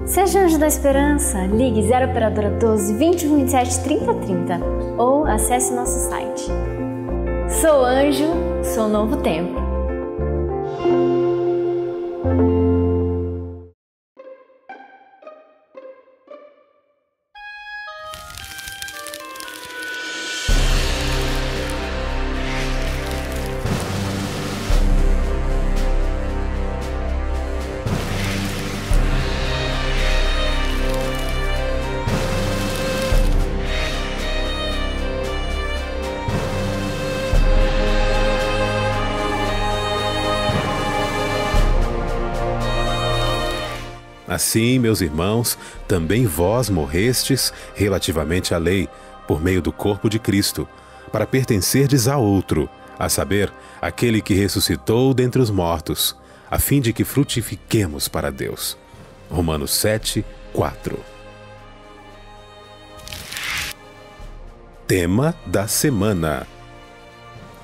Seja Anjo da Esperança, ligue 0 operadora 12 21 27 30 30 ou acesse nosso site. Sou anjo, sou novo tempo. Assim, meus irmãos, também vós morrestes relativamente à lei, por meio do corpo de Cristo, para pertencerdes a outro, a saber, aquele que ressuscitou dentre os mortos, a fim de que frutifiquemos para Deus. Romanos 7, 4. Tema da semana: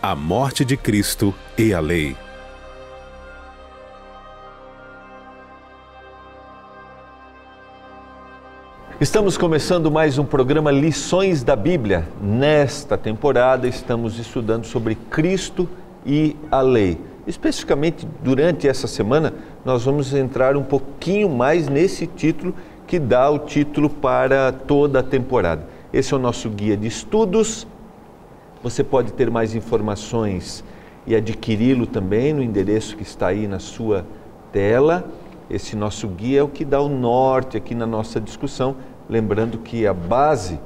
a morte de Cristo e a lei. Estamos começando mais um programa Lições da Bíblia. Nesta temporada estamos estudando sobre Cristo e a lei. Especificamente durante essa semana nós vamos entrar um pouquinho mais nesse título que dá o título para toda a temporada. Esse é o nosso guia de estudos. Você pode ter mais informações e adquiri-lo também no endereço que está aí na sua tela. Esse nosso guia é o que dá o norte aqui na nossa discussão, lembrando que a base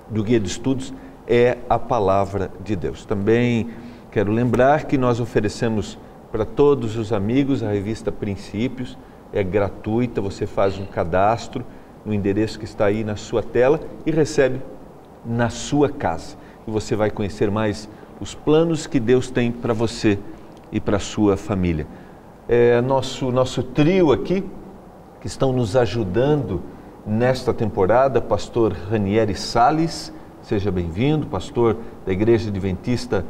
do guia de estudos é a palavra de Deus. Também quero lembrar que nós oferecemos para todos os amigos a revista Princípios, é gratuita, você faz um cadastro no endereço que está aí na sua tela e recebe na sua casa. E você vai conhecer mais os planos que Deus tem para você e para a sua família. Nosso trio aqui, que estão nos ajudando nesta temporada, pastor Ranieri Salles, seja bem-vindo, pastor da Igreja Adventista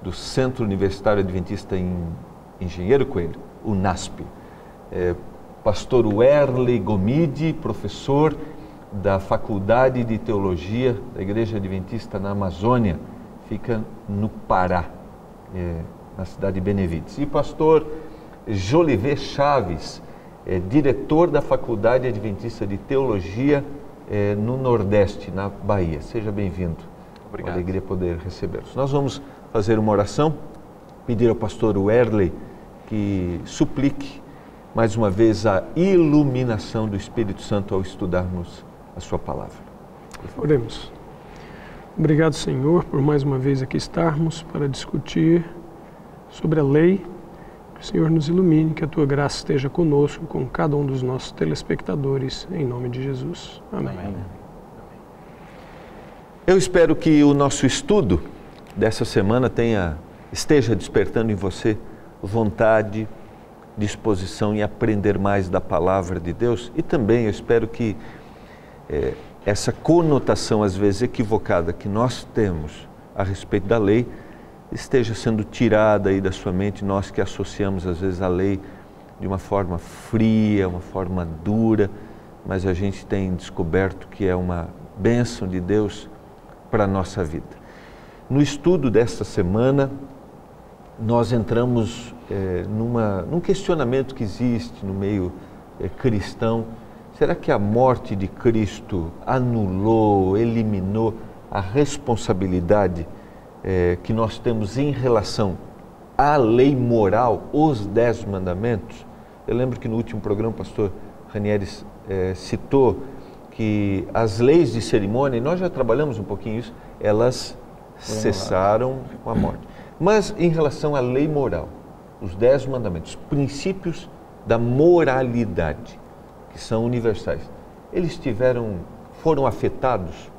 do Centro Universitário Adventista em Engenheiro Coelho, UNASP. Pastor Werley Gomide, professor da Faculdade de Teologia da Igreja Adventista na Amazônia, fica no Pará, na cidade de Benevides. E pastor Jolivet Chaves, diretor da Faculdade Adventista de Teologia no Nordeste, na Bahia. Seja bem-vindo. Obrigado. Uma alegria poder recebê-los. Nós vamos fazer uma oração, pedir ao pastor Werley que suplique mais uma vez a iluminação do Espírito Santo ao estudarmos a sua palavra. Oremos. Obrigado, Senhor, por mais uma vez aqui estarmos para discutir sobre a lei. Que o Senhor nos ilumine, que a Tua graça esteja conosco, com cada um dos nossos telespectadores, em nome de Jesus. Amém. Amém. Eu espero que o nosso estudo dessa semana esteja despertando em você vontade, disposição em aprender mais da palavra de Deus, e também eu espero que essa conotação às vezes equivocada que nós temos a respeito da lei esteja sendo tirada aí da sua mente, nós que associamos às vezes a lei de uma forma fria, uma forma dura, mas a gente tem descoberto que é uma bênção de Deus para a nossa vida. No estudo desta semana, nós entramos num questionamento que existe no meio cristão. Será que a morte de Cristo anulou, eliminou a responsabilidade que nós temos em relação à lei moral, os 10 mandamentos? Eu lembro que no último programa o pastor Ranieri citou que as leis de cerimônia, e nós já trabalhamos um pouquinho isso, elas cessaram com a morte. Mas em relação à lei moral, os 10 mandamentos, princípios da moralidade, que são universais, eles foram afetados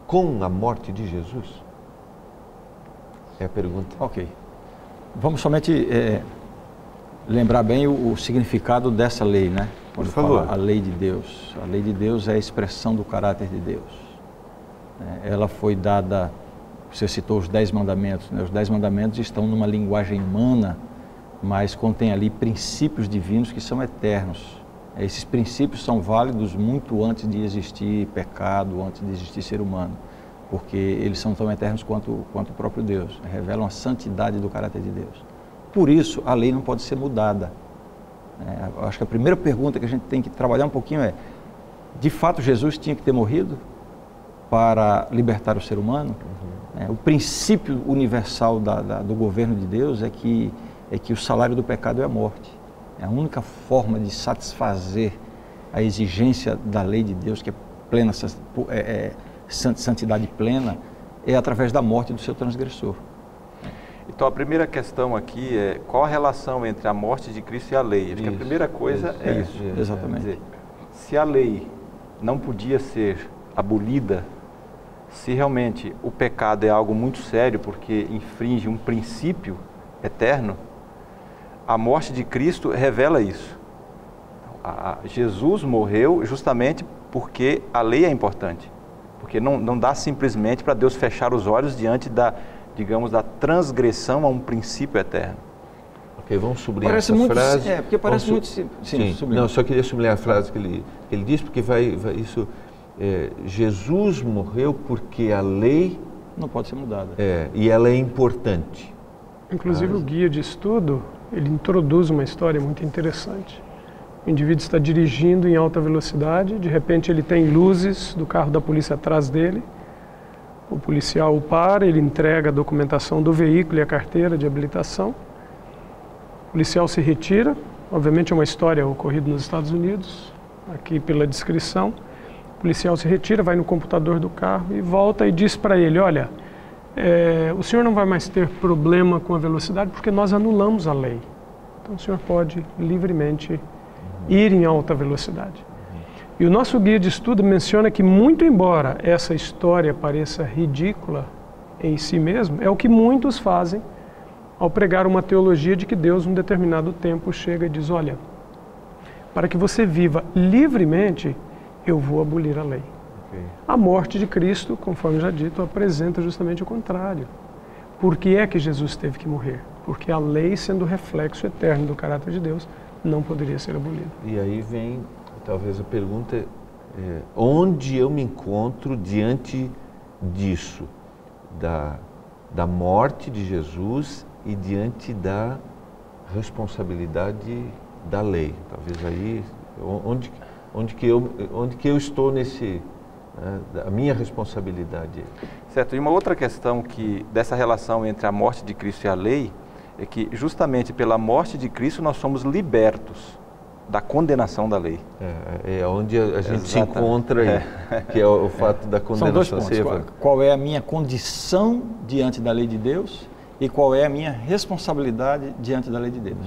com a morte de Jesus? É a pergunta. Ok. Vamos somente lembrar bem o significado dessa lei, né? Por favor. A lei de Deus. A lei de Deus é a expressão do caráter de Deus. Ela foi dada, você citou os 10 mandamentos, né? Os 10 mandamentos estão numa linguagem humana, mas contém ali princípios divinos que são eternos. Esses princípios são válidos muito antes de existir pecado, antes de existir ser humano, porque eles são tão eternos quanto o próprio Deus, revelam a santidade do caráter de Deus. Por isso, a lei não pode ser mudada. Eu acho que a primeira pergunta que a gente tem que trabalhar um pouquinho é: de fato Jesus tinha que ter morrido para libertar o ser humano? O princípio universal do governo de Deus é que o salário do pecado é a morte. A única forma de satisfazer a exigência da lei de Deus, que é plena, santidade plena, é através da morte do seu transgressor. Então a primeira questão aqui é: qual a relação entre a morte de Cristo e a lei? Acho que a primeira coisa é isso. Exatamente. Quer dizer, se a lei não podia ser abolida, se realmente o pecado é algo muito sério porque infringe um princípio eterno, a morte de Cristo revela isso. Jesus morreu justamente porque a lei é importante, porque não dá simplesmente para Deus fechar os olhos diante da transgressão a um princípio eterno. Ok, vamos sublinhar parece essa muito, frase. Porque parece muito simples. Sim. Não, só queria sublinhar a frase que ele diz, porque isso... Jesus morreu porque a lei... não pode ser mudada. E ela é importante. Inclusive o guia de estudo, ele introduz uma história muito interessante. O indivíduo está dirigindo em alta velocidade, de repente ele tem luzes do carro da polícia atrás dele. O policial o para, ele entrega a documentação do veículo e a carteira de habilitação. O policial se retira, obviamente é uma história ocorrida nos Estados Unidos, aqui pela descrição. O policial se retira, vai no computador do carro e volta e diz para ele: olha, o senhor não vai mais ter problema com a velocidade porque nós anulamos a lei. Então o senhor pode livremente ir em alta velocidade. E o nosso guia de estudo menciona que, muito embora essa história pareça ridícula em si mesmo, é o que muitos fazem ao pregar uma teologia de que Deus, num determinado tempo, chega e diz: olha, para que você viva livremente, eu vou abolir a lei. A morte de Cristo, conforme já dito, apresenta justamente o contrário. Por que é que Jesus teve que morrer? Porque a lei, sendo reflexo eterno do caráter de Deus, não poderia ser abolida. E aí vem, talvez, a pergunta: onde eu me encontro diante disso? Da morte de Jesus e diante da responsabilidade da lei. Talvez aí, onde que eu estou nesse... a minha responsabilidade. Certo, e uma outra questão dessa relação entre a morte de Cristo e a lei é que justamente pela morte de Cristo nós somos libertos da condenação da lei. É onde a gente se encontra aí, que é o fato da condenação. São 2 pontos. Qual é a minha condição diante da lei de Deus e qual é a minha responsabilidade diante da lei de Deus.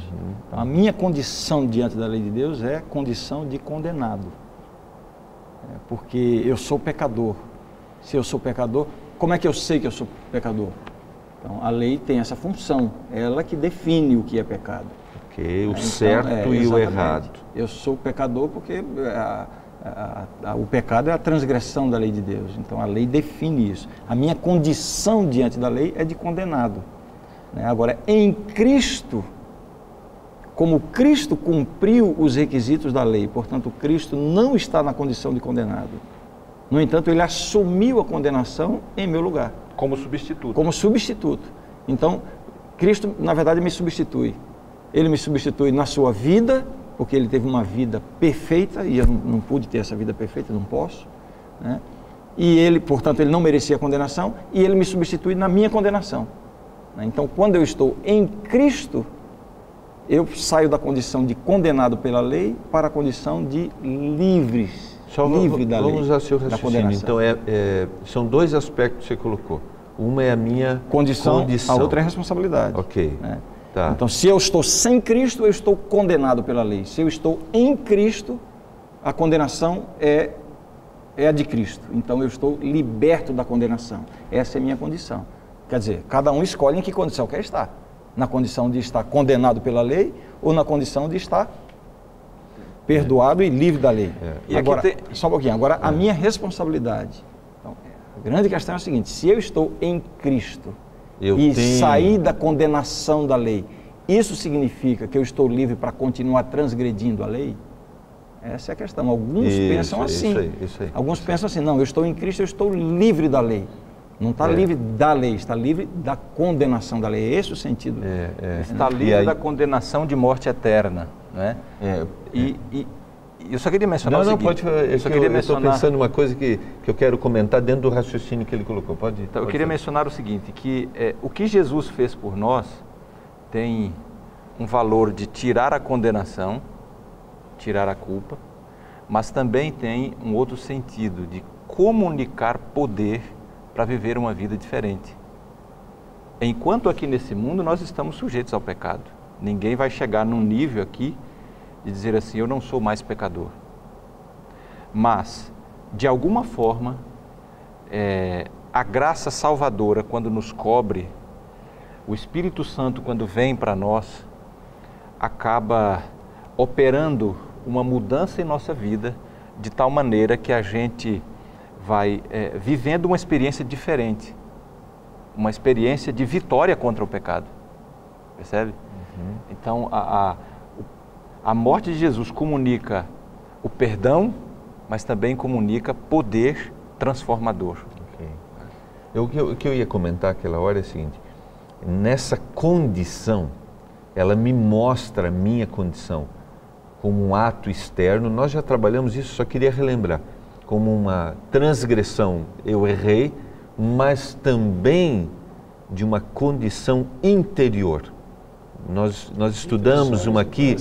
Então, a minha condição diante da lei de Deus é condição de condenado. Porque eu sou pecador. Se eu sou pecador, como é que eu sei que eu sou pecador? Então, a lei tem essa função, ela que define o que é pecado. O certo e o errado. Eu sou pecador porque o pecado é a transgressão da lei de Deus. Então, a lei define isso. A minha condição diante da lei é de condenado. Agora, em Cristo, como Cristo cumpriu os requisitos da lei, portanto, Cristo não está na condição de condenado. No entanto, ele assumiu a condenação em meu lugar. Como substituto. Como substituto. Então, Cristo, na verdade, me substitui. Ele me substitui na sua vida, porque ele teve uma vida perfeita, e eu não pude ter essa vida perfeita, não posso. E ele, portanto, ele não merecia a condenação, e ele me substitui na minha condenação. Então, quando eu estou em Cristo, eu saio da condição de condenado pela lei para a condição de livre da lei. Vamos ao seu raciocínio. Então, são 2 aspectos que você colocou. Uma é a minha condição. A outra é a responsabilidade. Ok. Tá. Então, se eu estou sem Cristo, eu estou condenado pela lei. Se eu estou em Cristo, a condenação é a de Cristo. Então, eu estou liberto da condenação. Essa é a minha condição. Quer dizer, cada um escolhe em que condição quer estar. Na condição de estar condenado pela lei ou na condição de estar perdoado e livre da lei. E agora, só um pouquinho. Agora, a minha responsabilidade. Então, a grande questão é a seguinte: se eu estou em Cristo sair da condenação da lei, isso significa que eu estou livre para continuar transgredindo a lei? Essa é a questão. Alguns pensam assim. Isso aí. Alguns pensam assim, não, eu estou em Cristo, eu estou livre da lei. Não está livre da lei, está livre da condenação da lei. É esse o sentido. Está livre da condenação de morte eterna. Né? E eu só queria mencionar o seguinte. Eu estou pensando uma coisa que eu quero comentar dentro do raciocínio que ele colocou. Eu queria mencionar o seguinte, que o que Jesus fez por nós tem um valor de tirar a condenação, tirar a culpa, mas também tem um outro sentido de comunicar poder para viver uma vida diferente. Enquanto aqui nesse mundo nós estamos sujeitos ao pecado. Ninguém vai chegar num nível aqui de dizer assim, eu não sou mais pecador. Mas, de alguma forma, a graça salvadora, quando nos cobre, o Espírito Santo, quando vem para nós, acaba operando uma mudança em nossa vida, de tal maneira que a gente vai vivendo uma experiência diferente, uma experiência de vitória contra o pecado. Percebe? Então, a morte de Jesus comunica o perdão, mas também comunica poder transformador. O que eu ia comentar aquela hora é o seguinte, nessa condição, ela me mostra a minha condição como um ato externo, nós já trabalhamos isso, só queria relembrar, como uma transgressão, eu errei, mas também de uma condição interior. Nós estudamos uma aqui,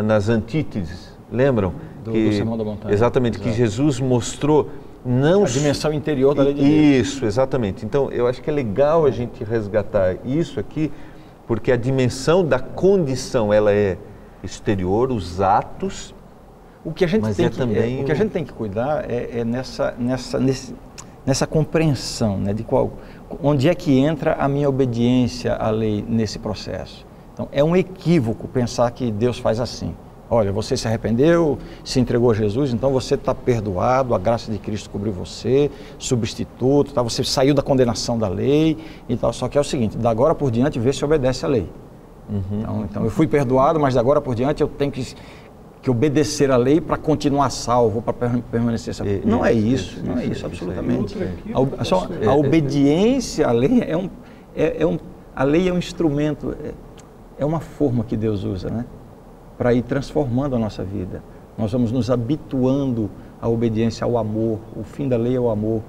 nas antíteses, lembram? Do Sermão da Montanha. Exatamente, que Jesus mostrou não... A dimensão interior da lei de Deus. Isso, exatamente. Então, eu acho que é legal a gente resgatar isso aqui, porque a dimensão da condição, ela é exterior, os atos, o que a gente tem que cuidar é nessa compreensão, né, de onde é que entra a minha obediência à lei nesse processo. Então, é um equívoco pensar que Deus faz assim. Olha, você se arrependeu, se entregou a Jesus, então você está perdoado, a graça de Cristo cobriu você, substituto, tá? Você saiu da condenação da lei e tal. Só que é o seguinte, da agora por diante, vê se obedece à lei. Então, eu fui perdoado, mas da agora por diante eu tenho que obedecer à lei para continuar salvo, para permanecer salvo. Não é isso, absolutamente. A obediência à lei a lei é um instrumento, é uma forma que Deus usa, né? Para ir transformando a nossa vida. Nós vamos nos habituando à obediência, ao amor. O fim da lei é o amor.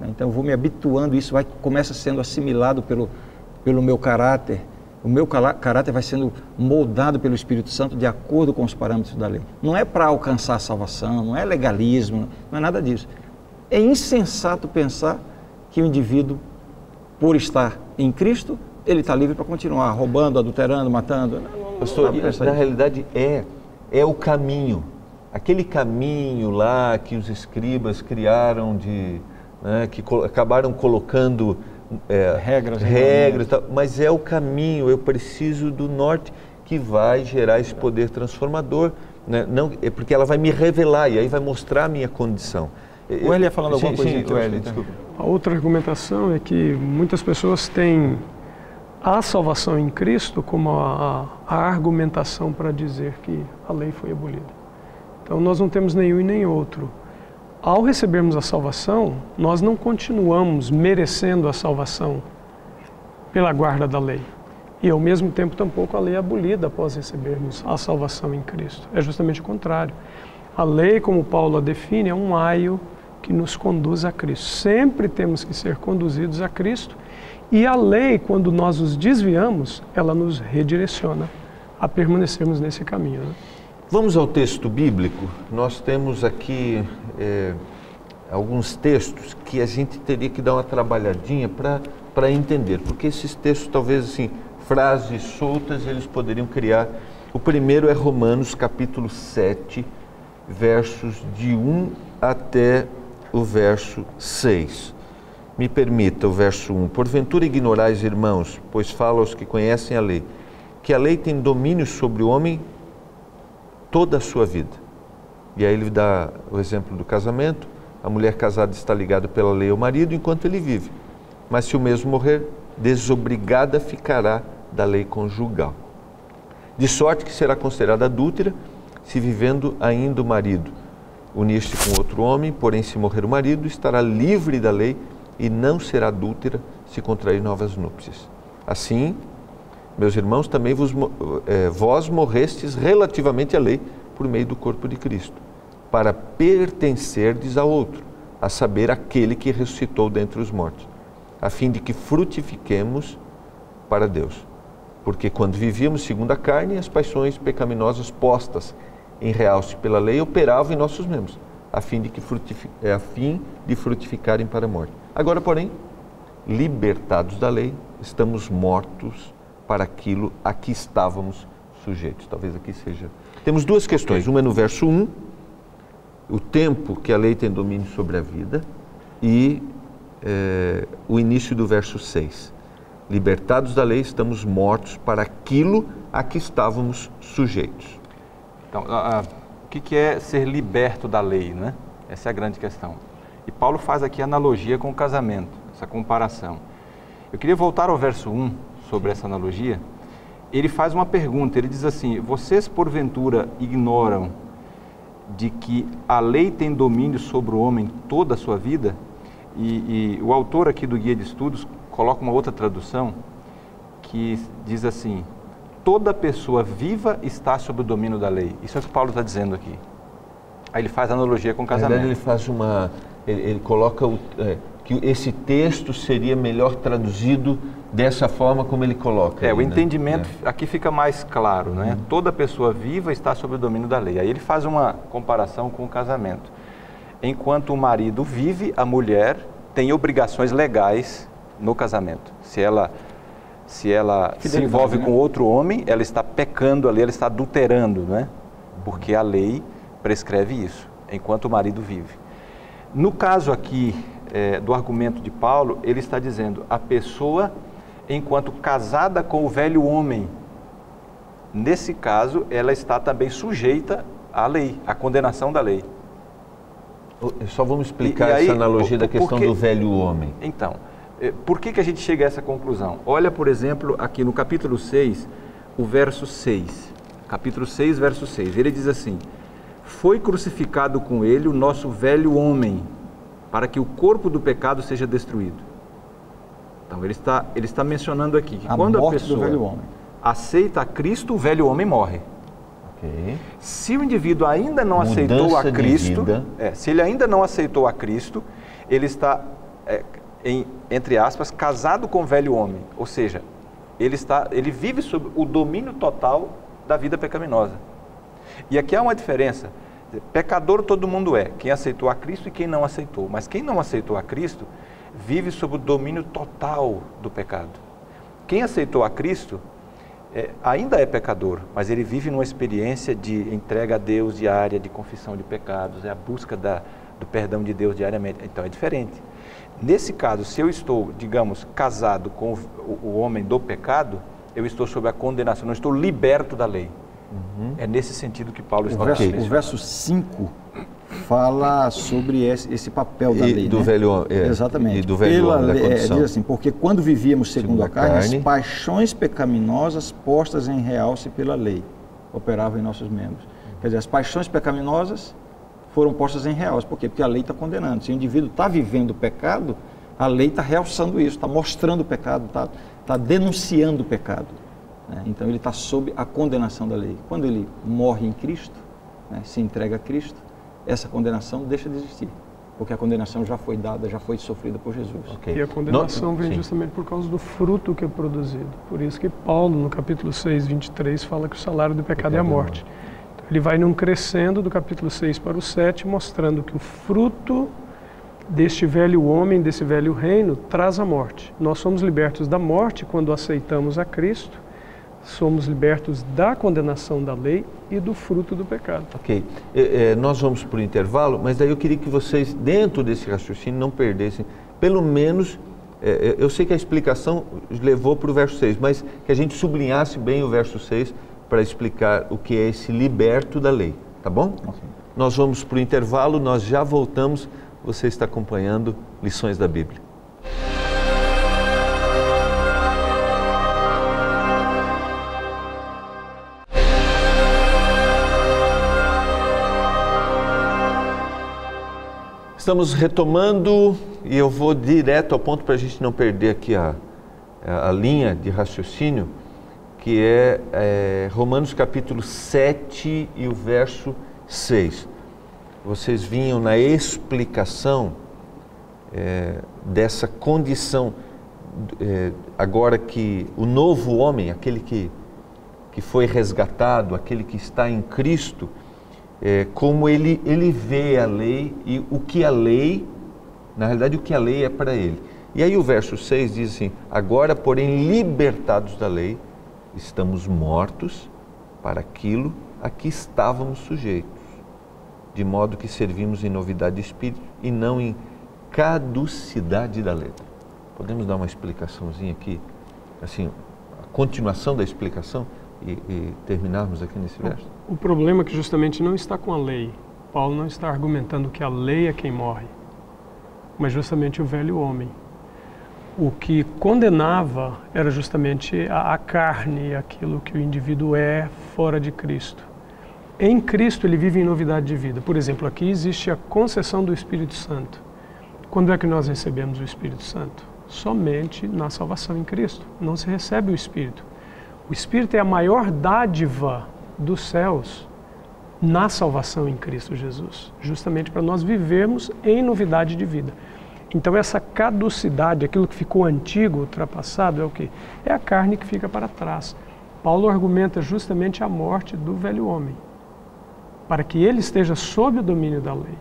Né? Então eu vou me habituando, isso começa sendo assimilado pelo meu caráter. O meu caráter vai sendo moldado pelo Espírito Santo de acordo com os parâmetros da lei. Não é para alcançar a salvação, não é legalismo, não é nada disso. É insensato pensar que o indivíduo, por estar em Cristo, ele está livre para continuar roubando, adulterando, matando. Pastor, na realidade é o caminho. Aquele caminho lá que os escribas criaram, que acabaram colocando... regras, mas é o caminho, eu preciso do norte que vai gerar esse poder transformador, né? Não, porque ela vai me revelar e aí vai mostrar a minha condição. O Eli ia falando alguma coisa? Desculpa. A outra argumentação é que muitas pessoas têm a salvação em Cristo como a argumentação para dizer que a lei foi abolida. Então nós não temos nenhum e nem outro. Ao recebermos a salvação, nós não continuamos merecendo a salvação pela guarda da lei. E ao mesmo tempo, tampouco a lei é abolida após recebermos a salvação em Cristo. É justamente o contrário. A lei, como Paulo a define, é um aio que nos conduz a Cristo. Sempre temos que ser conduzidos a Cristo. E a lei, quando nós os desviamos, ela nos redireciona a permanecermos nesse caminho, né? Vamos ao texto bíblico. Nós temos aqui alguns textos que a gente teria que dar uma trabalhadinha para entender, porque esses textos, talvez assim, frases soltas, eles poderiam criar. O primeiro é Romanos capítulo 7, versos de 1 até o verso 6. Me permita o verso 1. Porventura ignorais, irmãos, pois fala aos que conhecem a lei, que a lei tem domínio sobre o homem toda a sua vida. E aí ele dá o exemplo do casamento. A mulher casada está ligada pela lei ao marido enquanto ele vive. Mas se o mesmo morrer, desobrigada ficará da lei conjugal. De sorte que será considerada adúltera se vivendo ainda o marido unir-se com outro homem, porém se morrer o marido, estará livre da lei e não será adúltera se contrair novas núpcias. Assim, meus irmãos, também vós morrestes relativamente à lei por meio do corpo de Cristo, para pertencerdes a outro, a saber, aquele que ressuscitou dentre os mortos, a fim de que frutifiquemos para Deus. Porque quando vivíamos segundo a carne, as paixões pecaminosas postas em realce pela lei operavam em nossos membros, a fim de frutificarem para a morte. Agora, porém, libertados da lei, estamos mortos para aquilo a que estávamos sujeitos. Talvez aqui seja... Temos duas questões, uma no verso 1, o tempo que a lei tem domínio sobre a vida, e o início do verso 6. Libertados da lei, estamos mortos para aquilo a que estávamos sujeitos. Então, o que é ser liberto da lei, né? Essa é a grande questão. E Paulo faz aqui analogia com o casamento, essa comparação. Eu queria voltar ao verso 1, sobre essa analogia. Ele faz uma pergunta, ele diz assim: vocês porventura ignoram de que a lei tem domínio sobre o homem toda a sua vida? E o autor aqui do Guia de Estudos coloca uma outra tradução que diz assim: toda pessoa viva está sob o domínio da lei. Isso é o que Paulo está dizendo aqui. Aí ele faz analogia com o casamento. Na verdade, ele coloca que esse texto seria melhor traduzido dessa forma como ele coloca. O entendimento aqui fica mais claro, né? Toda pessoa viva está sob o domínio da lei. Aí ele faz uma comparação com o casamento. Enquanto o marido vive, a mulher tem obrigações legais no casamento. Se ela se envolve com outro homem, ela está pecando ali, ela está adulterando, né? Porque a lei prescreve isso, enquanto o marido vive. No caso aqui do argumento de Paulo, ele está dizendo: a pessoa, enquanto casada com o velho homem, nesse caso, ela está também sujeita à lei, à condenação da lei. Só vamos explicar essa analogia da questão do velho homem. Então, por que a gente chega a essa conclusão? Olha, por exemplo, aqui no capítulo 6, o verso 6. Capítulo 6, verso 6. Ele diz assim: foi crucificado com ele o nosso velho homem, para que o corpo do pecado seja destruído. Então, ele está mencionando aqui que quando a pessoa aceita a Cristo, o velho homem morre. Okay. Se o indivíduo ainda não aceitou a Cristo, se ele ainda não aceitou a Cristo, ele está, entre aspas, casado com o velho homem. Ou seja, ele vive sob o domínio total da vida pecaminosa. E aqui há uma diferença. Pecador todo mundo é, quem aceitou a Cristo e quem não aceitou. Mas quem não aceitou a Cristo vive sob o domínio total do pecado. Quem aceitou a Cristo ainda é pecador, mas ele vive numa experiência de entrega a Deus diária, de confissão de pecados, é a busca do perdão de Deus diariamente. Então é diferente. Nesse caso, se eu estou, digamos, casado com o homem do pecado, eu estou sob a condenação, não estou liberto da lei. É nesse sentido que Paulo está falando. O verso 5 fala sobre esse papel da lei. Do velho homem. Exatamente. E do velho homem, da condição. Diz assim: porque quando vivíamos segundo a carne, as paixões pecaminosas postas em realce pela lei operavam em nossos membros. Quer dizer, as paixões pecaminosas foram postas em realce. Por quê? Porque a lei está condenando. Se o indivíduo está vivendo o pecado, a lei está realçando isso, está mostrando o pecado, está denunciando o pecado. Então ele está sob a condenação da lei. Quando ele morre em Cristo, se entrega a Cristo, essa condenação deixa de existir, porque a condenação já foi dada, já foi sofrida por Jesus. Okay. E a condenação vem justamente por causa do fruto que é produzido. Por isso que Paulo, no capítulo 6, 23, fala que o salário do pecado é a morte. Então, ele vai num crescendo do capítulo 6 para o 7, mostrando que o fruto deste velho homem, desse velho reino, traz a morte. Nós somos libertos da morte quando aceitamos a Cristo, somos libertos da condenação da lei e do fruto do pecado. Ok. Nós vamos para o intervalo, mas daí eu queria que vocês, dentro desse raciocínio, não perdessem, pelo menos, eu sei que a explicação levou para o verso 6, mas que a gente sublinhasse bem o verso 6 para explicar o que é esse liberto da lei, tá bom? Okay. Nós vamos para o intervalo, nós já voltamos, você está acompanhando Lições da Bíblia. Estamos retomando e eu vou direto ao ponto para a gente não perder aqui a linha de raciocínio, que é Romanos capítulo 7 e o verso 6. Vocês vinham na explicação dessa condição, agora que o novo homem, aquele que foi resgatado, aquele que está em Cristo, como ele vê a lei e o que a lei, na realidade o que a lei é para ele. E aí o verso 6 diz assim: agora, porém, libertados da lei, estamos mortos para aquilo a que estávamos sujeitos, de modo que servimos em novidade de espírito e não em caducidade da letra. Podemos dar uma explicaçãozinha aqui, assim, a continuação da explicação e terminarmos aqui nesse verso? O problema é que justamente não está com a lei. Paulo não está argumentando que a lei é quem morre, mas justamente o velho homem. O que condenava era justamente a carne, aquilo que o indivíduo é fora de Cristo. Em Cristo ele vive em novidade de vida. Por exemplo, aqui existe a concessão do Espírito Santo. Quando é que nós recebemos o Espírito Santo? Somente na salvação em Cristo. Não se recebe o Espírito. O Espírito é a maior dádiva dos céus na salvação em Cristo Jesus, justamente para nós vivermos em novidade de vida. Então essa caducidade, aquilo que ficou antigo, ultrapassado, é o quê? É a carne que fica para trás. Paulo argumenta justamente a morte do velho homem, para que ele esteja sob o domínio da lei.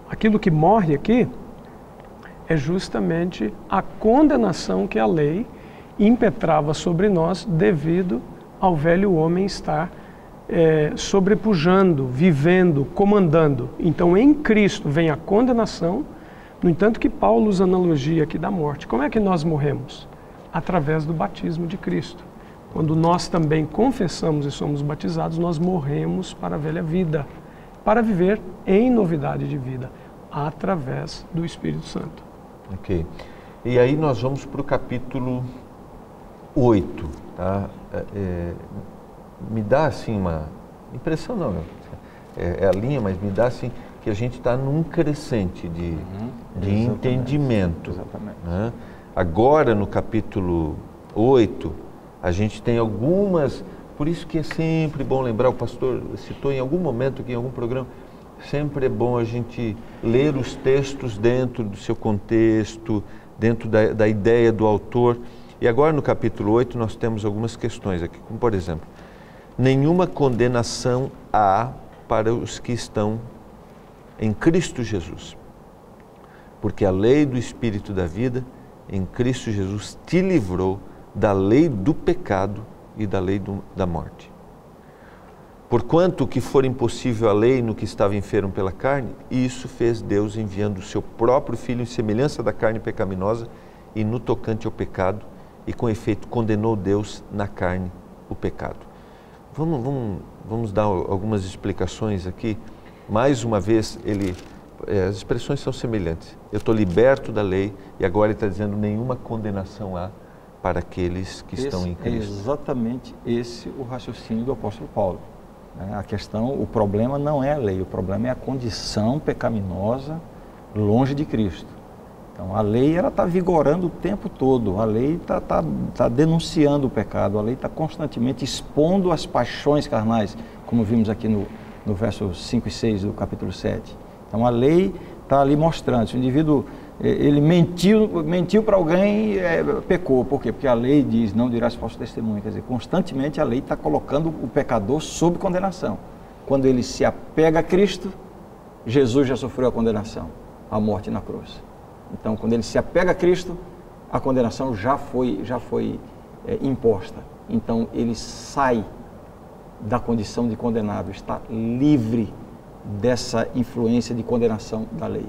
Aquilo que morre aqui é justamente a condenação que a lei impetrava sobre nós devido ao velho homem estar sobrepujando, vivendo, comandando. Então em Cristo vem a condenação. No entanto que Paulo usa a analogia aqui da morte. Como é que nós morremos? Através do batismo de Cristo. Quando nós também confessamos e somos batizados, nós morremos para a velha vida, para viver em novidade de vida, através do Espírito Santo. Ok. E aí nós vamos para o capítulo 8, tá? Me dá assim uma impressão, não, é a linha, mas me dá assim que a gente está num crescente de entendimento. Exatamente. Né? Agora, no capítulo 8, a gente tem algumas, por isso que é sempre bom lembrar, o pastor citou em algum momento aqui, em algum programa, sempre é bom a gente ler os textos dentro do seu contexto, dentro da ideia do autor. E agora no capítulo 8 nós temos algumas questões aqui, como por exemplo, nenhuma condenação há para os que estão em Cristo Jesus, porque a lei do Espírito da vida em Cristo Jesus te livrou da lei do pecado e da lei da morte. Porquanto o que for impossível à lei no que estava enfermo pela carne, isso fez Deus enviando o seu próprio Filho em semelhança da carne pecaminosa e no tocante ao pecado, e com efeito condenou Deus na carne o pecado. Vamos dar algumas explicações aqui. Mais uma vez, as expressões são semelhantes. Eu estou liberto da lei e agora ele está dizendo nenhuma condenação há para aqueles que estão em Cristo. É exatamente esse o raciocínio do apóstolo Paulo. A questão, o problema não é a lei, o problema é a condição pecaminosa longe de Cristo. Então, a lei está vigorando o tempo todo, a lei está denunciando o pecado, a lei está constantemente expondo as paixões carnais, como vimos aqui no verso 5 e 6 do capítulo 7. Então, a lei está ali mostrando, se o indivíduo ele mentiu para alguém, pecou. Por quê? Porque a lei diz, não dirás falso testemunho. Quer dizer, constantemente a lei está colocando o pecador sob condenação. Quando ele se apega a Cristo, Jesus já sofreu a condenação, a morte na cruz. Então, quando ele se apega a Cristo, a condenação já foi imposta. Então, ele sai da condição de condenado, está livre dessa influência de condenação da lei.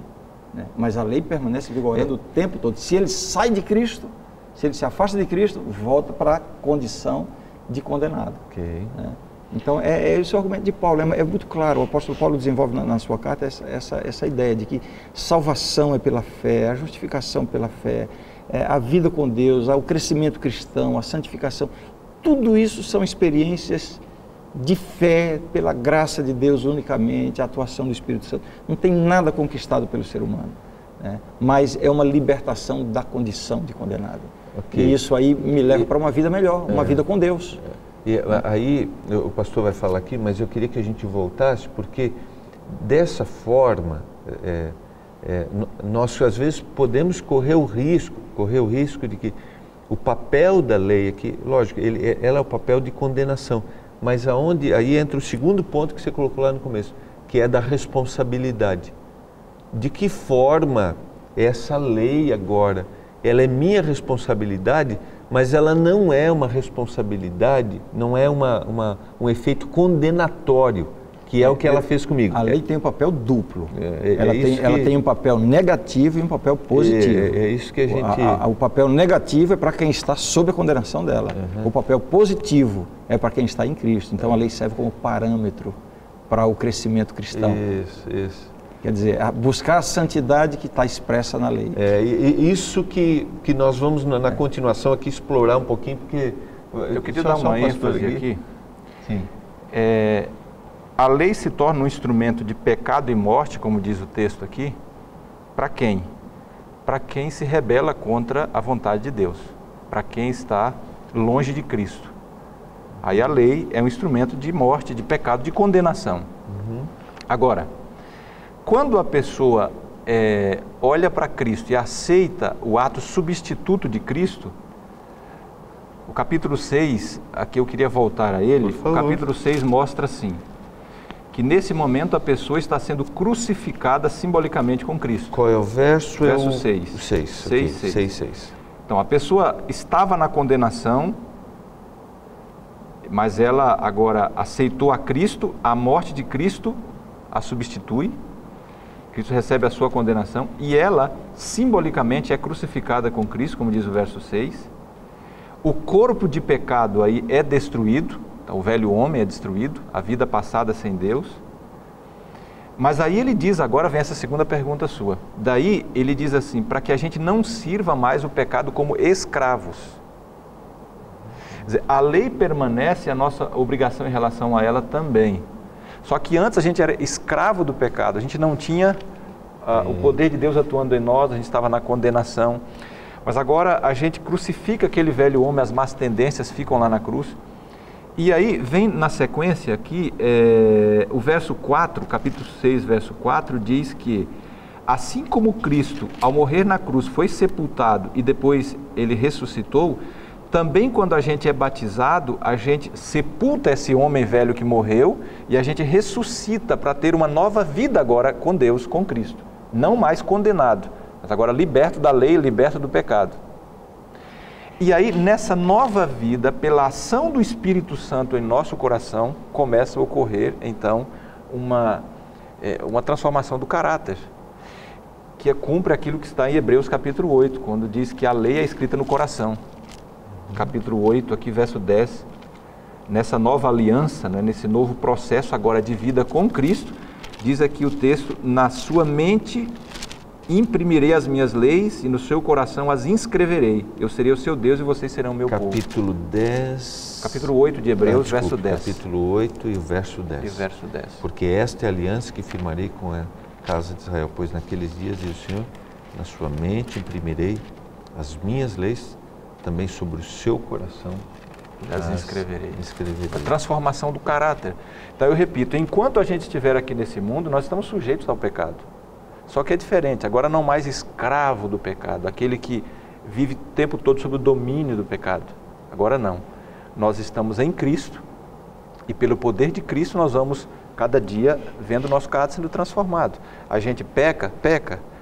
Né? Mas a lei permanece vigorando o tempo todo. Se ele sai de Cristo, se ele se afasta de Cristo, volta para a condição de condenado. Okay. Né? Então, esse é o argumento de Paulo, é muito claro. O apóstolo Paulo desenvolve na sua carta essa ideia de que salvação é pela fé, a justificação pela fé, a vida com Deus, o crescimento cristão, a santificação, tudo isso são experiências de fé, pela graça de Deus unicamente, a atuação do Espírito Santo. Não tem nada conquistado pelo ser humano, né? Mas é uma libertação da condição de condenado. Okay. E isso aí me leva para uma vida melhor, uma vida com Deus. E aí, o pastor vai falar aqui, mas eu queria que a gente voltasse, porque dessa forma, nós às vezes podemos correr o risco de que o papel da lei aqui, lógico, ela é o papel de condenação, mas aí entra o segundo ponto que você colocou lá no começo, que é da responsabilidade. De que forma essa lei agora, ela é minha responsabilidade, mas ela não é uma responsabilidade, não é um efeito condenatório, que é o que ela fez comigo. A lei tem um papel duplo. Ela tem um papel negativo e um papel positivo. É isso que a gente... O papel negativo é para quem está sob a condenação dela. O papel positivo é para quem está em Cristo. Então a lei serve como parâmetro para o crescimento cristão. Isso. Quer dizer, buscar a santidade que está expressa na lei. E isso que nós vamos, na continuação aqui, explorar um pouquinho, porque... Eu queria dar uma ênfase aqui. Sim. A lei se torna um instrumento de pecado e morte, como diz o texto aqui, para quem? Para quem se rebela contra a vontade de Deus, para quem está longe de Cristo. Aí a lei é um instrumento de morte, de pecado, de condenação. Agora, quando a pessoa olha para Cristo e aceita o ato substituto de Cristo, o capítulo 6, aqui eu queria voltar a ele, o capítulo 6 mostra assim, que nesse momento a pessoa está sendo crucificada simbolicamente com Cristo. Qual é o verso? Verso 6. O 6. Então, a pessoa estava na condenação, mas ela agora aceitou a Cristo, a morte de Cristo a substitui, Cristo recebe a sua condenação, e ela simbolicamente é crucificada com Cristo, como diz o verso 6. O corpo de pecado aí é destruído, o velho homem é destruído, a vida passada sem Deus. Mas aí ele diz, agora vem essa segunda pergunta sua. Daí ele diz assim, para que a gente não sirva mais o pecado como escravos. Quer dizer, a lei permanece, a nossa obrigação em relação a ela também. Só que antes a gente era escravo do pecado, a gente não tinha o poder de Deus atuando em nós, a gente estava na condenação. Mas agora a gente crucifica aquele velho homem, as más tendências ficam lá na cruz. E aí vem na sequência aqui, o verso 4, capítulo 6, verso 4, diz que assim como Cristo, ao morrer na cruz, foi sepultado e depois ele ressuscitou, também quando a gente é batizado, a gente sepulta esse homem velho que morreu e a gente ressuscita para ter uma nova vida agora com Deus, com Cristo. Não mais condenado, mas agora liberto da lei, liberto do pecado. E aí, nessa nova vida, pela ação do Espírito Santo em nosso coração, começa a ocorrer, então, uma transformação do caráter, que cumpre aquilo que está em Hebreus capítulo 8, quando diz que a lei é escrita no coração. Capítulo 8, aqui verso 10, nessa nova aliança, né, nesse novo processo agora de vida com Cristo, diz aqui o texto, na sua mente imprimirei as minhas leis e no seu coração as inscreverei. Eu serei o seu Deus e vocês serão o meu povo. Capítulo 10... Capítulo 8 de Hebreus, verso 10. Capítulo 8 e o verso 10. E verso 10. Porque esta é a aliança que firmarei com a casa de Israel, pois naqueles dias, diz o Senhor, na sua mente imprimirei as minhas leis, também sobre o seu coração as inscreverei. A transformação do caráter. Então eu repito, enquanto a gente estiver aqui nesse mundo, nós estamos sujeitos ao pecado. Só que é diferente, agora não mais escravo do pecado, aquele que vive o tempo todo sob o domínio do pecado. Agora não. Nós estamos em Cristo e pelo poder de Cristo nós vamos cada dia vendo o nosso caráter sendo transformado. A gente peca,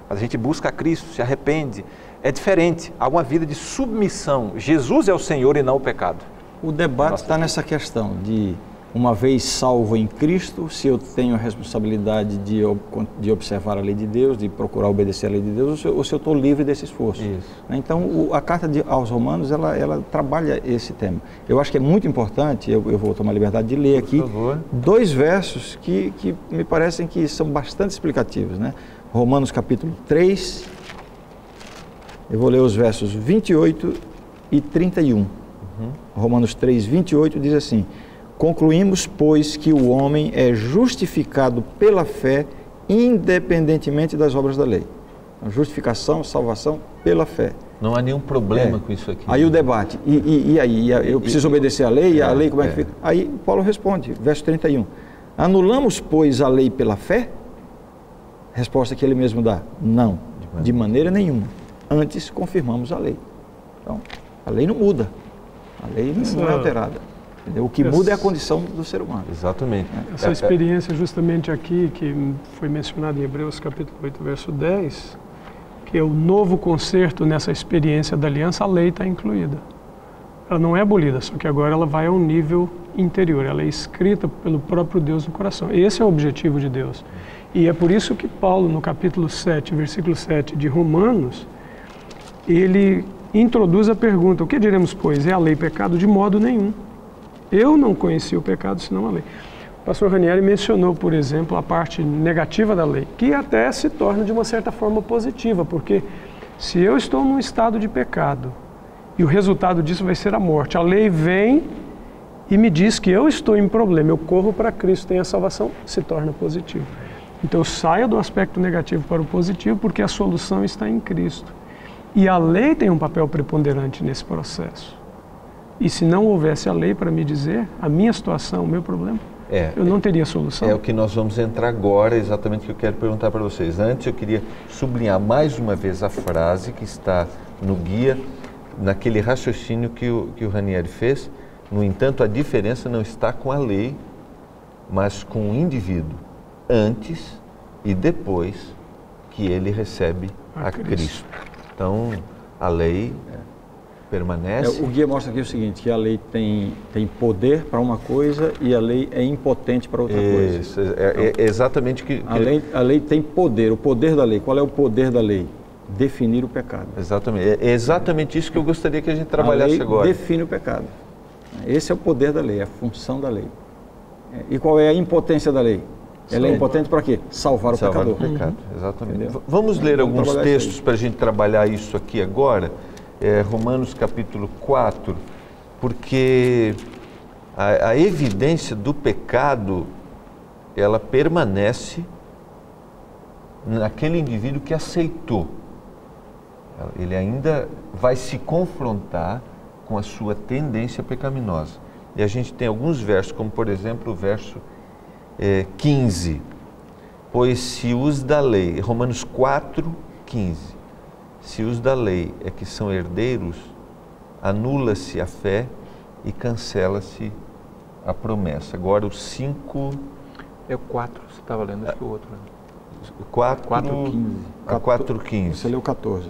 mas a gente busca a Cristo, se arrepende. É diferente, há uma vida de submissão. Jesus é o Senhor e não o pecado. O debate está nessa questão de, uma vez salvo em Cristo, se eu tenho a responsabilidade de observar a lei de Deus, de procurar obedecer a lei de Deus, ou se eu estou livre desse esforço. Isso. Então, a carta aos Romanos, ela trabalha esse tema. Eu acho que é muito importante, eu vou tomar a liberdade de ler aqui, dois versos que me parecem que são bastante explicativos, né? Romanos capítulo 3, eu vou ler os versos 28 e 31. Romanos 3, 28 diz assim: Concluímos, pois, que o homem é justificado pela fé, independentemente das obras da lei. A justificação, salvação pela fé. Não há nenhum problema com isso aqui. Aí o debate, e aí? Eu preciso obedecer à lei? E a lei como é que fica? Aí Paulo responde, verso 31. Anulamos, pois, a lei pela fé? Resposta que ele mesmo dá. Não, de maneira nenhuma. Antes confirmamos a lei. Então, a lei não muda. A lei não é alterada. Entendeu? O que muda é a condição do ser humano. Exatamente. Essa experiência justamente aqui, que foi mencionada em Hebreus capítulo 8, verso 10, que é o novo concerto nessa experiência da aliança, a lei está incluída. Ela não é abolida, só que agora ela vai a um nível interior, ela é escrita pelo próprio Deus no coração. Esse é o objetivo de Deus. E é por isso que Paulo, no capítulo 7, versículo 7 de Romanos, ele introduz a pergunta: o que diremos, pois? É a lei pecado? De modo nenhum. Eu não conheci o pecado senão a lei. O pastor Ranieri mencionou, por exemplo, a parte negativa da lei, que até se torna de uma certa forma positiva, porque se eu estou num estado de pecado e o resultado disso vai ser a morte, a lei vem e me diz que eu estou em problema, eu corro para Cristo, tenho a salvação, se torna positivo. Então eu saio do aspecto negativo para o positivo porque a solução está em Cristo. E a lei tem um papel preponderante nesse processo. E se não houvesse a lei para me dizer a minha situação, o meu problema, eu não teria solução. É o que nós vamos entrar agora, exatamente o que eu quero perguntar para vocês. Antes eu queria sublinhar mais uma vez a frase que está no guia, naquele raciocínio que o Ranieri fez. No entanto, a diferença não está com a lei, mas com o indivíduo, antes e depois que ele recebe a Cristo. Então, a lei permanece. O guia mostra aqui o seguinte, que a lei tem poder para uma coisa e a lei é impotente para outra coisa. Isso, é exatamente o que... A lei tem poder, o poder da lei. Qual é o poder da lei? Definir o pecado. Exatamente, é exatamente isso que eu gostaria que a gente trabalhasse agora. A lei define o pecado. Esse é o poder da lei, a função da lei. E qual é a impotência da lei? Ela é impotente para quê? Salvar o pecador. O pecado, exatamente. Vamos ler alguns textos para a gente trabalhar isso aqui agora. Romanos capítulo 4, porque a evidência do pecado, ela permanece naquele indivíduo que aceitou. Ele ainda vai se confrontar com a sua tendência pecaminosa. E a gente tem alguns versos, como por exemplo o verso 15. Pois se os da lei, Romanos 4, 15. Se os da lei é que são herdeiros, anula-se a fé e cancela-se a promessa. Agora o 5... É o 4, você estava lendo, acho que o outro. 4:15. 4:15. Você leu 14.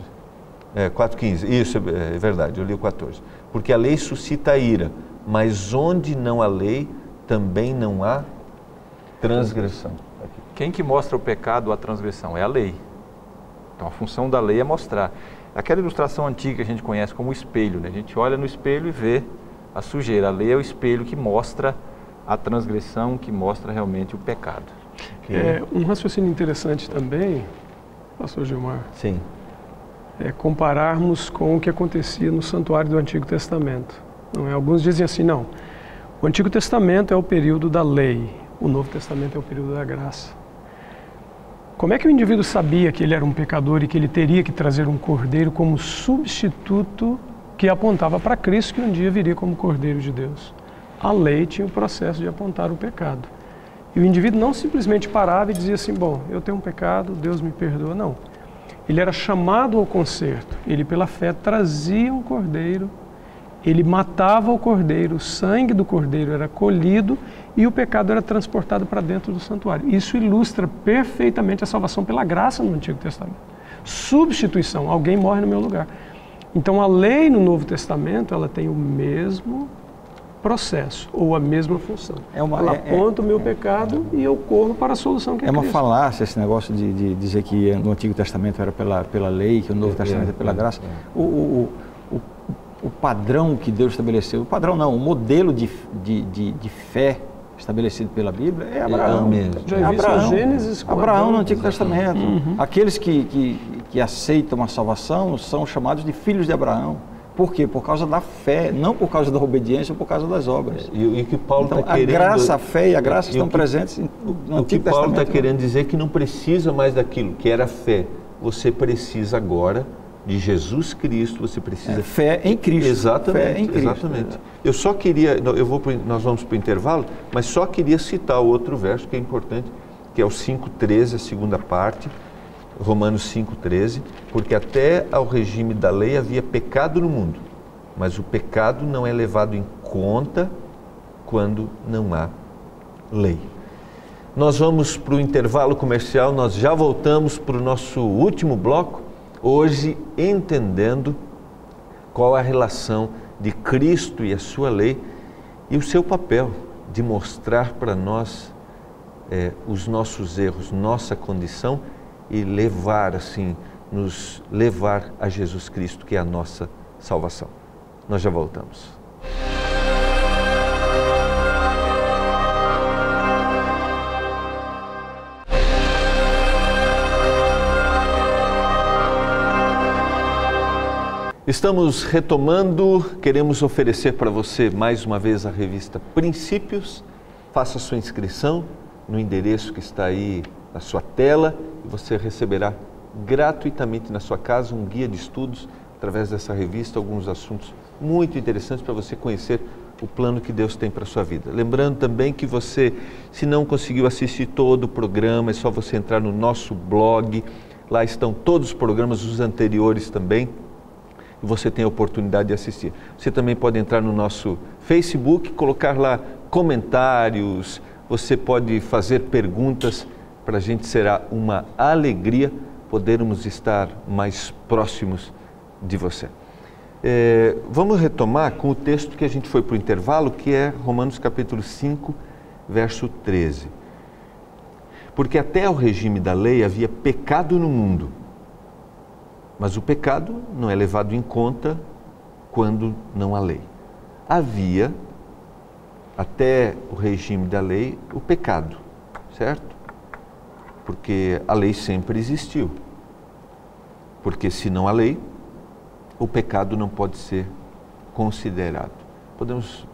4:15, isso é verdade, eu li o 14. Porque a lei suscita a ira, mas onde não há lei, também não há transgressão. Quem que mostra o pecado ou a transgressão? É a lei. Então a função da lei é mostrar. Aquela ilustração antiga que a gente conhece como espelho, né? A gente olha no espelho e vê a sujeira. A lei é o espelho que mostra a transgressão, que mostra realmente o pecado. Um raciocínio interessante também, pastor Gilmar, Sim. é compararmos com o que acontecia no santuário do Antigo Testamento. Não é? Alguns dizem assim, não, o Antigo Testamento é o período da lei, o Novo Testamento é o período da graça. Como é que o indivíduo sabia que ele era um pecador e que ele teria que trazer um cordeiro como substituto que apontava para Cristo, que um dia viria como cordeiro de Deus? A lei tinha o processo de apontar o pecado. E o indivíduo não simplesmente parava e dizia assim, bom, eu tenho um pecado, Deus me perdoa. Não. Ele era chamado ao conserto. Ele, pela fé, trazia um cordeiro, ele matava o cordeiro, o sangue do cordeiro era colhido e o pecado era transportado para dentro do santuário. Isso ilustra perfeitamente a salvação pela graça no Antigo Testamento. Substituição, alguém morre no meu lugar. Então a lei no Novo Testamento, ela tem o mesmo processo ou a mesma função. Ela aponta o meu pecado e eu corro para a solução que é uma Cristo. falácia esse negócio de dizer que no Antigo Testamento era pela lei, que o Novo Testamento é pela graça. O padrão que Deus estabeleceu, o padrão não, o modelo de fé estabelecido pela Bíblia é Abraão. Já vi isso em Gênesis com Abraão no Antigo Testamento. Aqueles que aceitam a salvação são chamados de filhos de Abraão. Por quê? Por causa da fé, não por causa da obediência ou por causa das obras. E o que Paulo está então, querendo... A graça, a fé e a graça estão presentes no Antigo Testamento. O que Paulo está querendo dizer é que não precisa mais daquilo que era fé. Você precisa agora de Jesus Cristo, você precisa... fé em Cristo. Exatamente, fé em Cristo. Exatamente. Eu só queria... Nós vamos para o intervalo, mas só queria citar o outro verso que é importante, que é o 5,13, a segunda parte, Romanos 5,13, porque até ao regime da lei havia pecado no mundo, mas o pecado não é levado em conta quando não há lei. Nós vamos para o intervalo comercial, nós já voltamos para o nosso último bloco, hoje entendendo qual a relação de Cristo e a sua lei e o seu papel de mostrar para nós os nossos erros, nossa condição e levar, assim, nos levar a Jesus Cristo, que é a nossa salvação. Nós já voltamos. Estamos retomando, queremos oferecer para você mais uma vez a revista Princípios. Faça sua inscrição no endereço que está aí na sua tela e você receberá gratuitamente na sua casa um guia de estudos através dessa revista, alguns assuntos muito interessantes para você conhecer o plano que Deus tem para a sua vida. Lembrando também que você, se não conseguiu assistir todo o programa, é só você entrar no nosso blog, lá estão todos os programas, os anteriores também, e você tem a oportunidade de assistir. Você também pode entrar no nosso Facebook, colocar lá comentários, você pode fazer perguntas, para a gente será uma alegria podermos estar mais próximos de você. Vamos retomar com o texto que a gente foi para o intervalo, que é Romanos capítulo 5, verso 13. Porque até ao regime da lei havia pecado no mundo, mas o pecado não é levado em conta quando não há lei. Havia, até o regime da lei, o pecado, certo? Porque a lei sempre existiu. Porque se não há lei, o pecado não pode ser considerado. Podemos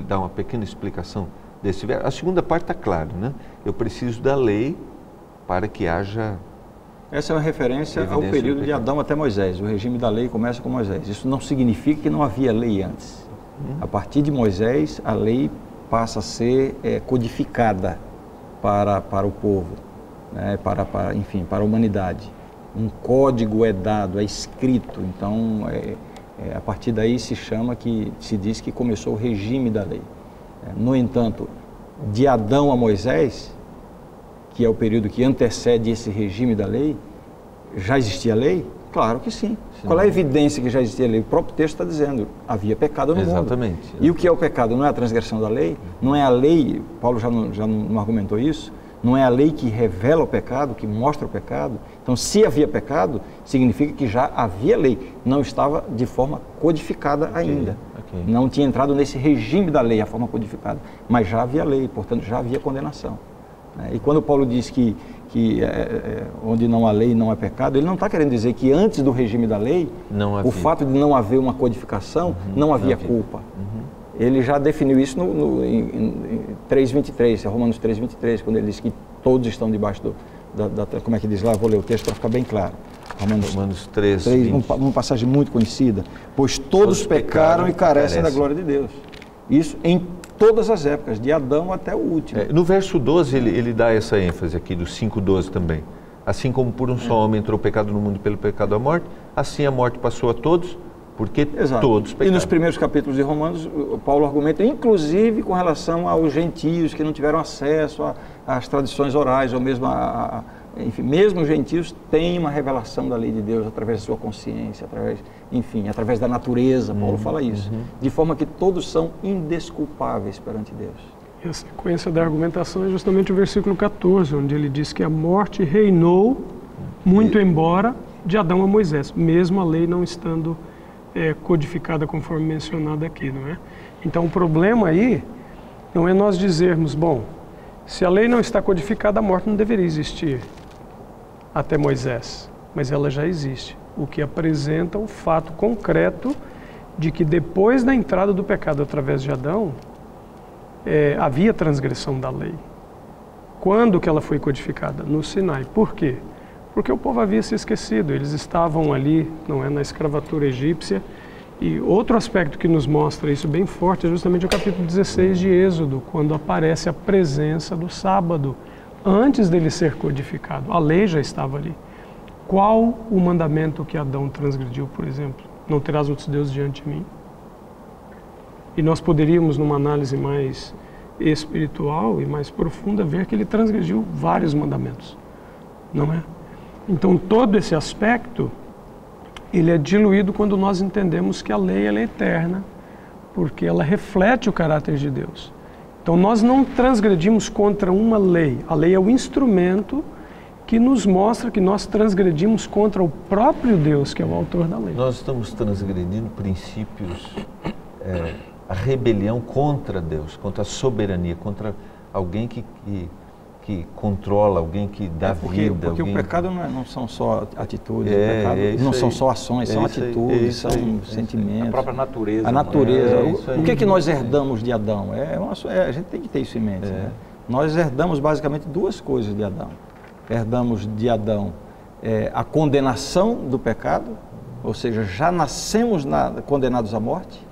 dar uma pequena explicação desse verso? A segunda parte está clara, né? Eu preciso da lei para que haja... Essa é uma referência ao período de Adão até Moisés. O regime da lei começa com Moisés. Isso não significa que não havia lei antes. A partir de Moisés, a lei passa a ser codificada para o povo, né? Enfim, para a humanidade. Um código é dado, é escrito. Então, a partir daí se diz que começou o regime da lei. No entanto, de Adão a Moisés, que é o período que antecede esse regime da lei, já existia lei? Claro que sim. Qual é a evidência que já existia lei? O próprio texto está dizendo, havia pecado no mundo. Exatamente. E o que é o pecado? Não é a transgressão da lei? Não é a lei, Paulo já não argumentou isso, não é a lei que revela o pecado, que mostra o pecado. Então, se havia pecado, significa que já havia lei. Não estava de forma codificada ainda. Okay. Não tinha entrado nesse regime da lei, a forma codificada. Mas já havia lei, portanto, já havia condenação. E quando Paulo diz que onde não há lei não há pecado, ele não está querendo dizer que antes do regime da lei, o fato de não haver uma codificação, não havia culpa. Ele já definiu isso em 3:23, Romanos 3:23, quando ele diz que todos estão debaixo como é que diz lá? Vou ler o texto para ficar bem claro. Romanos 3, uma passagem muito conhecida. Pois todos pecaram e carecem da glória de Deus. Isso em todas as épocas, de Adão até o último. No verso 12, ele dá essa ênfase aqui, do 5:12 também. Assim como por um só homem entrou o pecado no mundo pelo pecado a morte, assim a morte passou a todos, porque todos pecaram. E nos primeiros capítulos de Romanos, Paulo argumenta, inclusive com relação aos gentios que não tiveram acesso às tradições orais, ou mesmo enfim, mesmo os gentios têm uma revelação da lei de Deus através da sua consciência, através da natureza, Paulo fala isso, de forma que todos são indesculpáveis perante Deus. E a sequência da argumentação é justamente o versículo 14, onde ele diz que a morte reinou, muito embora, de Adão a Moisés, mesmo a lei não estando codificada conforme mencionado aqui, não é? Então o problema aí não é nós dizermos, bom, se a lei não está codificada, a morte não deveria existir até Moisés, mas ela já existe, o que apresenta o fato concreto de que depois da entrada do pecado através de Adão, havia transgressão da lei. Quando que ela foi codificada? No Sinai. Por quê? Porque o povo havia se esquecido, eles estavam ali, não é, na escravatura egípcia. E outro aspecto que nos mostra isso bem forte é justamente o capítulo 16 de Êxodo, quando aparece a presença do sábado, antes dele ser codificado. A lei já estava ali. Qual o mandamento que Adão transgrediu, por exemplo? Não terás outros deuses diante de mim. E nós poderíamos, numa análise mais espiritual e mais profunda, ver que ele transgrediu vários mandamentos, não é? Então, todo esse aspecto, ele é diluído quando nós entendemos que a lei ela é eterna, porque ela reflete o caráter de Deus. Então, nós não transgredimos contra uma lei. A lei é o instrumento que nos mostra que nós transgredimos contra o próprio Deus, que é o autor da lei. Nós estamos transgredindo princípios, a rebelião contra Deus, contra a soberania, contra alguém que controla, alguém que dá vida. Porque alguém... o pecado não são só atitudes, o pecado não são só ações, são atitudes, são sentimentos. A própria natureza. A natureza. O que é que nós É. herdamos de Adão? A gente tem que ter isso em mente. Né? Nós herdamos basicamente duas coisas de Adão. Herdamos de Adão a condenação do pecado, ou seja, já nascemos condenados à morte.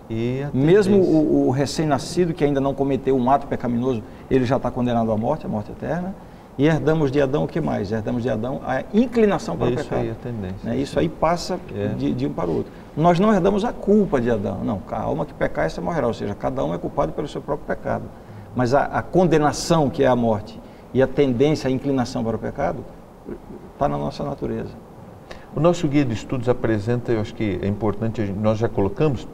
Mesmo o recém-nascido que ainda não cometeu um ato pecaminoso, ele já está condenado à morte, a morte eterna. E herdamos de Adão o que mais? Herdamos de Adão a inclinação para o pecado. Isso aí, a tendência. Isso aí passa de um para o outro. Nós não herdamos a culpa de Adão. Não, a alma que pecar, essa morrerá. Ou seja, cada um é culpado pelo seu próprio pecado. Mas a condenação, que é a morte, e a tendência, a inclinação para o pecado, está na nossa natureza. O nosso guia de estudos apresenta, eu acho que é importante, nós já colocamos,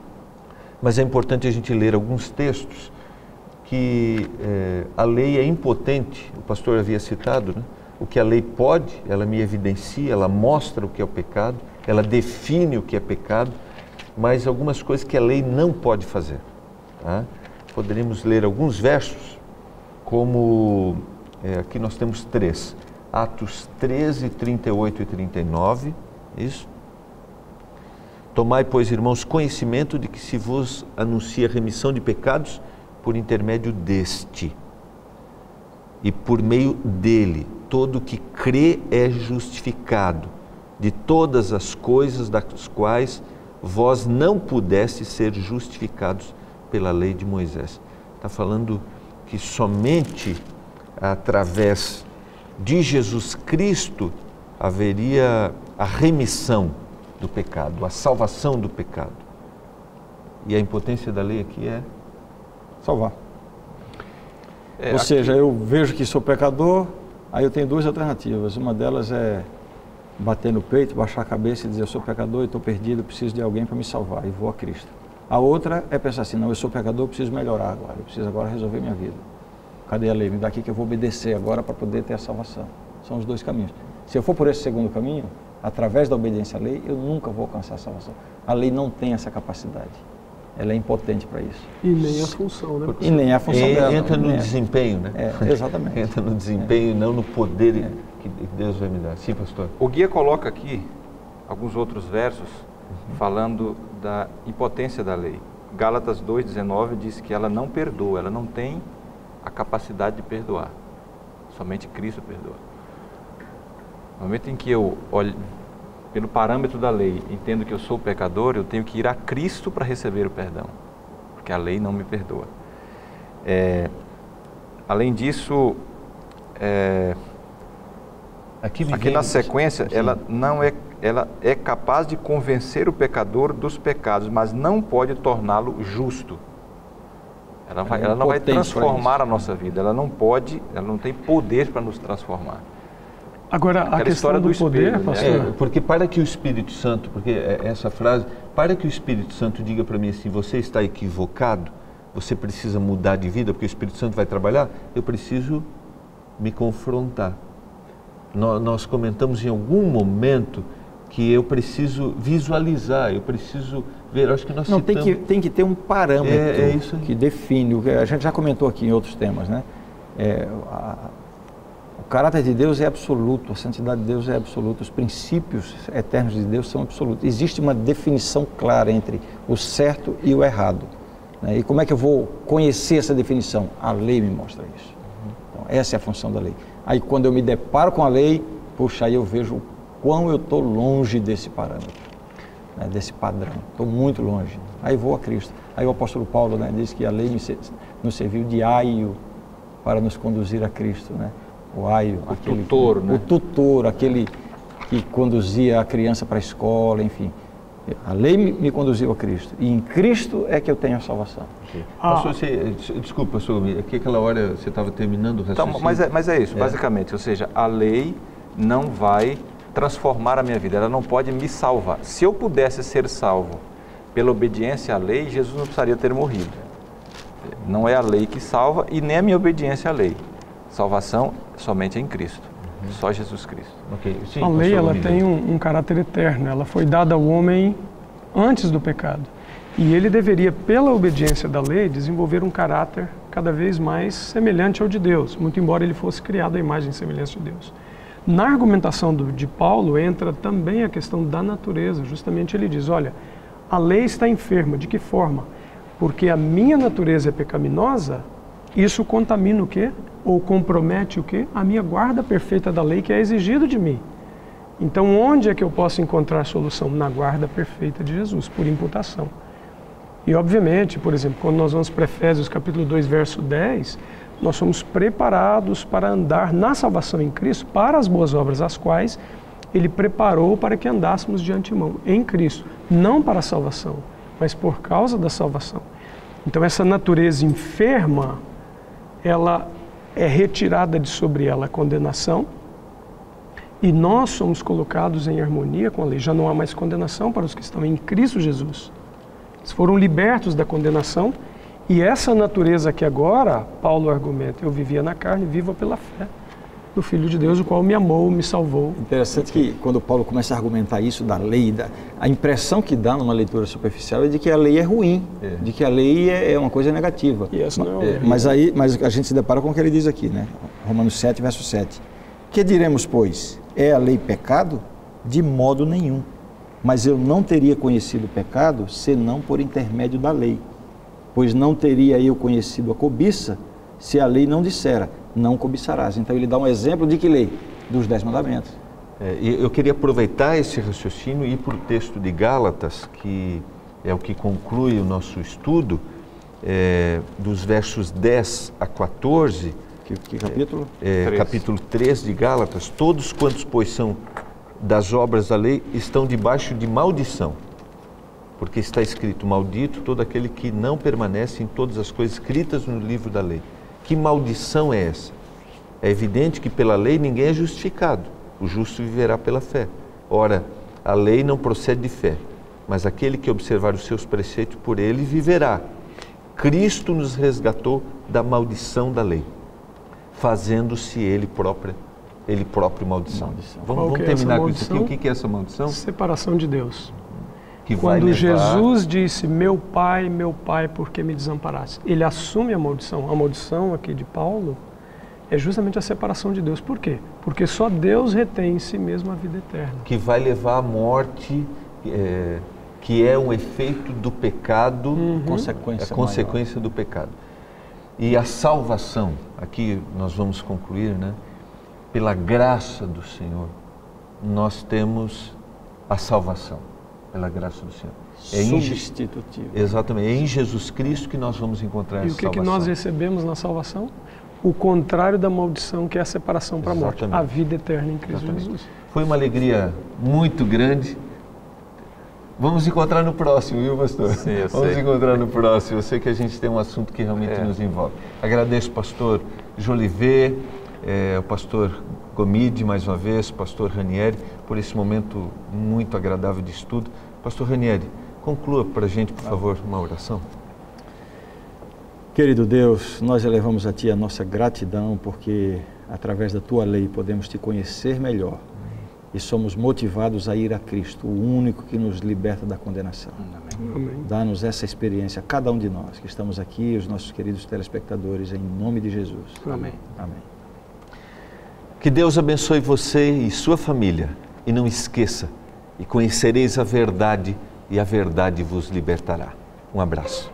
mas é importante a gente ler alguns textos que a lei é impotente, o pastor havia citado, né? O que a lei pode, ela me evidencia, ela mostra o que é o pecado, ela define o que é pecado, mas algumas coisas que a lei não pode fazer. Tá? Poderíamos ler alguns versos, como aqui nós temos 3, Atos 13, 38 e 39, isso. Tomai, pois, irmãos, conhecimento de que se vos anuncia remissão de pecados por intermédio deste, e por meio dele, todo que crê é justificado de todas as coisas das quais vós não pudestes ser justificados pela lei de Moisés. Está falando que somente através de Jesus Cristo haveria a remissão do pecado, a salvação do pecado. E a impotência da lei aqui é salvar. Ou seja, eu vejo que sou pecador, aí eu tenho duas alternativas. Uma delas é bater no peito, baixar a cabeça e dizer: eu sou pecador, eu estou perdido, eu preciso de alguém para me salvar, e vou a Cristo. A outra é pensar assim: não, eu sou pecador, eu preciso melhorar agora, eu preciso agora resolver minha vida. Cadê a lei? Me dá aqui que eu vou obedecer agora para poder ter a salvação. São os dois caminhos. Se eu for por esse segundo caminho, através da obediência à lei, eu nunca vou alcançar a salvação. A lei não tem essa capacidade. Ela é impotente para isso. E nem a função, né? E nem a função dela. Entra no desempenho, né? Exatamente. Entra no desempenho, não no poder que Deus vai me dar. Sim, pastor. O guia coloca aqui alguns outros versos falando da impotência da lei. Gálatas 2,19 diz que ela não perdoa, ela não tem a capacidade de perdoar. Somente Cristo perdoa. No momento em que eu olho pelo parâmetro da lei, entendo que eu sou pecador, eu tenho que ir a Cristo para receber o perdão, porque a lei não me perdoa. Além disso, aqui na sequência, ela é capaz de convencer o pecador dos pecados, mas não pode torná-lo justo. Ela não vai transformar a nossa vida, ela não tem poder para nos transformar. Agora, a questão do poder, pastor... porque para que o Espírito Santo, essa frase, para que o Espírito Santo diga para mim assim: você está equivocado, você precisa mudar de vida, porque o Espírito Santo vai trabalhar, eu preciso me confrontar. Nós comentamos em algum momento que eu preciso visualizar, eu preciso ver, acho que nós citamos... tem que ter um parâmetro que define, a gente já comentou aqui em outros temas, né? O caráter de Deus é absoluto, a santidade de Deus é absoluta, os princípios eternos de Deus são absolutos. Existe uma definição clara entre o certo e o errado. Né? E como é que eu vou conhecer essa definição? A lei me mostra isso. Então, essa é a função da lei. Aí quando eu me deparo com a lei, puxa, aí eu vejo o quão eu estou longe desse parâmetro, né? Desse padrão. Estou muito longe. Aí vou a Cristo. Aí o apóstolo Paulo, né, diz que a lei nos serviu de aio para nos conduzir a Cristo, né? O aio, tutor, né? O tutor, aquele que conduzia a criança para a escola, enfim. A lei me conduziu a Cristo. E em Cristo é que eu tenho a salvação. Pastor, desculpa, pastor, aqui aquela hora você estava terminando o raciocínio. Então, mas é isso, basicamente. Ou seja, a lei não vai transformar a minha vida, ela não pode me salvar. Se eu pudesse ser salvo pela obediência à lei, Jesus não precisaria ter morrido. Não é a lei que salva e nem a minha obediência à lei. Salvação somente em Cristo, só Jesus Cristo. Okay. Sim, a lei ela tem um caráter eterno, ela foi dada ao homem antes do pecado. E ele deveria, pela obediência da lei, desenvolver um caráter cada vez mais semelhante ao de Deus, muito embora ele fosse criado à imagem e semelhança de Deus. Na argumentação de Paulo entra também a questão da natureza. Justamente ele diz, olha, a lei está enferma. De que forma? Porque a minha natureza é pecaminosa, isso contamina o quê? Ou compromete o quê? A minha guarda perfeita da lei que é exigido de mim. Então, onde é que eu posso encontrar a solução? Na guarda perfeita de Jesus, por imputação. E, obviamente, por exemplo, quando nós vamos para Efésios capítulo 2, verso 10, nós somos preparados para andar na salvação em Cristo, para as boas obras, as quais Ele preparou para que andássemos de antemão, em Cristo. Não para a salvação, mas por causa da salvação. Então, essa natureza enferma, ela é retirada de sobre ela a condenação e nós somos colocados em harmonia com a lei. Já não há mais condenação para os que estão em Cristo Jesus. Eles foram libertos da condenação e essa natureza que agora, Paulo argumenta, eu vivia na carne, viva pela fé do Filho de Deus, o qual me amou, me salvou. Interessante que quando Paulo começa a argumentar isso da lei, a impressão que dá numa leitura superficial é de que a lei é ruim, de que a lei é uma coisa negativa. E essa não é mas a gente se depara com o que ele diz aqui, né? Romanos 7, verso 7. Que diremos, pois? É a lei pecado? De modo nenhum. Mas eu não teria conhecido o pecado senão por intermédio da lei. Pois não teria eu conhecido a cobiça se a lei não dissera, não cobiçarás. Então ele dá um exemplo de que lei? Dos 10 mandamentos. Eu queria aproveitar esse raciocínio e ir para o texto de Gálatas, que é o que conclui o nosso estudo, dos versos 10 a 14. Que capítulo? Capítulo 3 de Gálatas. Todos quantos, pois, são das obras da lei, estão debaixo de maldição. Porque está escrito, maldito todo aquele que não permanece em todas as coisas escritas no livro da lei. Que maldição é essa? É evidente que pela lei ninguém é justificado. O justo viverá pela fé. Ora, a lei não procede de fé, mas aquele que observar os seus preceitos por ele viverá. Cristo nos resgatou da maldição da lei, fazendo-se ele próprio maldição. Vamos terminar com isso aqui. O que é essa maldição? Separação de Deus. Que Quando Jesus disse, meu Pai, por que me desamparaste? Ele assume a maldição. A maldição aqui de Paulo é justamente a separação de Deus. Por quê? Porque só Deus retém em si mesmo a vida eterna. Que vai levar à morte, que é um efeito do pecado, consequência do pecado. E a salvação, aqui nós vamos concluir, né? Pela graça do Senhor, nós temos a salvação. Pela graça do Senhor. Substitutivo. Exatamente. É em Jesus Cristo que nós vamos encontrar essa salvação. E o que nós recebemos na salvação? O contrário da maldição, que é a separação para a morte. A vida eterna em Cristo Jesus. Foi uma alegria muito grande. Vamos encontrar no próximo, viu, pastor? Sim, eu sei. Vamos encontrar no próximo. Eu sei que a gente tem um assunto que realmente nos envolve. Agradeço o pastor Jolivet, o pastor Gomide, mais uma vez, pastor Ranieri, por esse momento muito agradável de estudo. Pastor Ranieri, conclua para a gente, por favor, uma oração. Querido Deus, nós elevamos a Ti a nossa gratidão, porque através da Tua lei podemos Te conhecer melhor e somos motivados a ir a Cristo, o único que nos liberta da condenação. Amém. Dá-nos essa experiência, a cada um de nós que estamos aqui, os nossos queridos telespectadores, em nome de Jesus. Amém. Amém. Que Deus abençoe você e sua família. E não esqueça, e conhecereis a verdade, e a verdade vos libertará. Um abraço.